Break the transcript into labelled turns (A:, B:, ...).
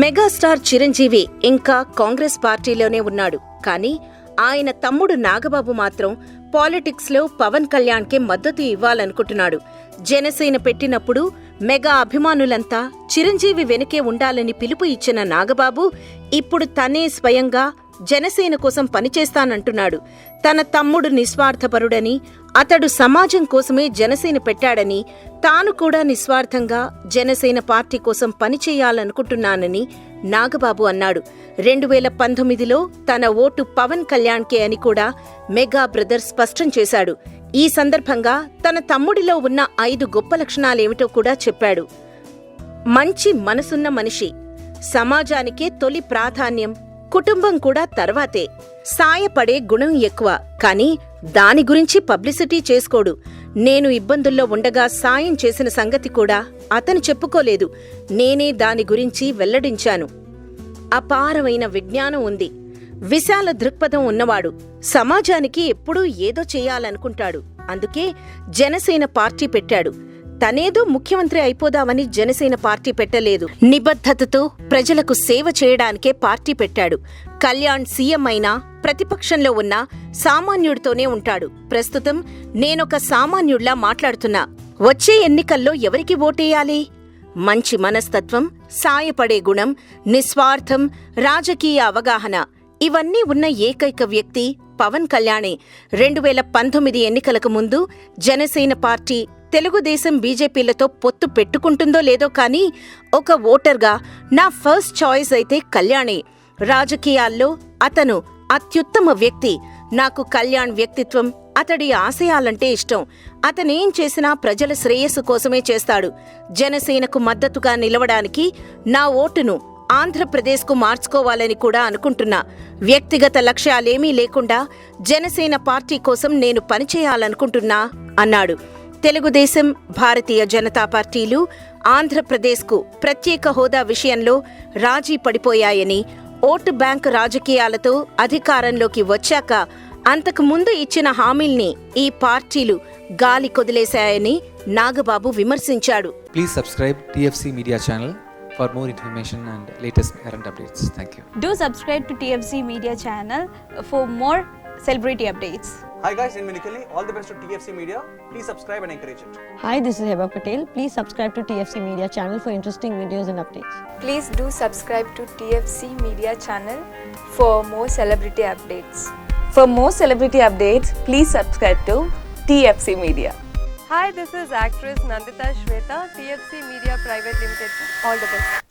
A: Megastar Chiranjeevi ఇంకా కాంగ్రెస్ పార్టీలోనే ఉన్నాడు. కానీ ఆయన తమ్ముడు నాగబాబు మాత్రం పాలిటిక్స్ లో పవన్ కళ్యాణ్కే మద్దతు ఇవ్వాలనుకుంటున్నాడు. జనసేన పెట్టినప్పుడు మెగా అభిమానులంతా చిరంజీవి వెనుకే ఉండాలని పిలుపు ఇచ్చిన నాగబాబు ఇప్పుడు తనే స్వయంగా జనసేన కోసం పనిచేస్తానంటున్నాడు. తన తమ్ముడు నిస్వార్థపరుడని, అతడు సమాజం కోసమే జనసేన పెట్టాడని, తాను కూడా నిస్వార్థంగా జనసేన పార్టీ కోసం పనిచేయాలనుకుంటున్నానని నాగబాబు అన్నాడు. 2019లో తన ఓటు పవన్ కళ్యాణ్కే అని కూడా మెగా బ్రదర్ స్పష్టం చేశాడు. ఈ సందర్భంగా తన తమ్ముడిలో ఉన్న 5 గొప్ప లక్షణాలేమిటో కూడా చెప్పాడు. మంచి మనసున్న మనిషి, సమాజానికే తొలి ప్రాధాన్యం, కుటుంబం కూడా తర్వాతే, సాయపడే గుణం ఎక్కువ, కానీ దాని గురించి పబ్లిసిటీ చేసుకోడు. నేను ఇబ్బందుల్లో ఉండగా సాయం చేసిన సంగతి కూడా అతను చెప్పుకోలేదు. నేనే దాని గురించి వెల్లడించాను. అపారమైన విజ్ఞానం ఉంది, విశాల దృక్పథం ఉన్నవాడు, సమాజానికి ఎప్పుడూ ఏదో చేయాలనుకుంటాడు. అందుకే జనసేన పార్టీ పెట్టాడు. తనేదో ముఖ్యమంత్రి అయిపోదామని జనసేన పార్టీ పెట్టలేదు. నిబద్ధతతో ప్రజలకు సేవ చేయడానికే పార్టీ పెట్టాడు. కళ్యాణ్ సీఎం అయినా ప్రతిపక్షంలో ఉన్నా సామాన్యుడితోనే ఉంటాడు. ప్రస్తుతం నేనొక సామాన్యుడిలా మాట్లాడుతున్నా. వచ్చే ఎన్నికల్లో ఎవరికి ఓటేయాలి? మంచి మనస్తత్వం, సాయపడే గుణం, నిస్వార్థం, రాజకీయ అవగాహన ఇవన్నీ ఉన్న ఏకైక వ్యక్తి పవన్ కళ్యాణే. 2019 ఎన్నికలకు ముందు జనసేన పార్టీ తెలుగుదేశం బీజేపీలతో పొత్తు పెట్టుకుంటుందో లేదో కానీ ఒక ఓటర్గా నా ఫస్ట్ చాయిస్ అయితే కళ్యాణే. రాజకీయాల్లో అతను అత్యుత్తమ వ్యక్తి. నాకు కళ్యాణ్ వ్యక్తిత్వం, అతడి ఆశయాలంటే ఇష్టం. అతనేం చేసినా ప్రజల శ్రేయస్సు కోసమే చేస్తాడు. జనసేనకు మద్దతుగా నిలవడానికి నా ఓటును ఆంధ్రప్రదేశ్కు మార్చుకోవాలని కూడా అనుకుంటున్నా. వ్యక్తిగత లక్ష్యాలేమీ లేకుండా జనసేన పార్టీ కోసం నేను పనిచేయాలనుకుంటున్నా అన్నాడు. తెలుగుదేశం, భారతీయ జనతా పార్టీలు ఆంధ్రప్రదేశ్కు ప్రత్యేక హోదా విషయంలో రాజీ పడిపోయాయని, ఓటు బ్యాంక్ రాజకీయాలతో అధికారంలోకి వచ్చాక అంతకు ముందు ఇచ్చిన హామీల్ని ఈ పార్టీలు గాలి కొదిలేశాయని Nagababu విమర్శించాడు.
B: Please subscribe TFC Media channel for more information and latest current updates. Thank you.
C: Do subscribe to TFC Media channel for more celebrity updates.
D: Hi guys, in Minikali, all the best to TFC Media. Please subscribe and encourage it.
E: Hi, this is Heba Patel. Please subscribe to TFC Media channel for interesting videos and updates.
F: Please do subscribe to TFC Media channel for more celebrity updates.
G: For more celebrity updates, please subscribe to TFC Media.
H: Hi, this is actress Nandita Shweta, TFC Media Private Limited. All the best.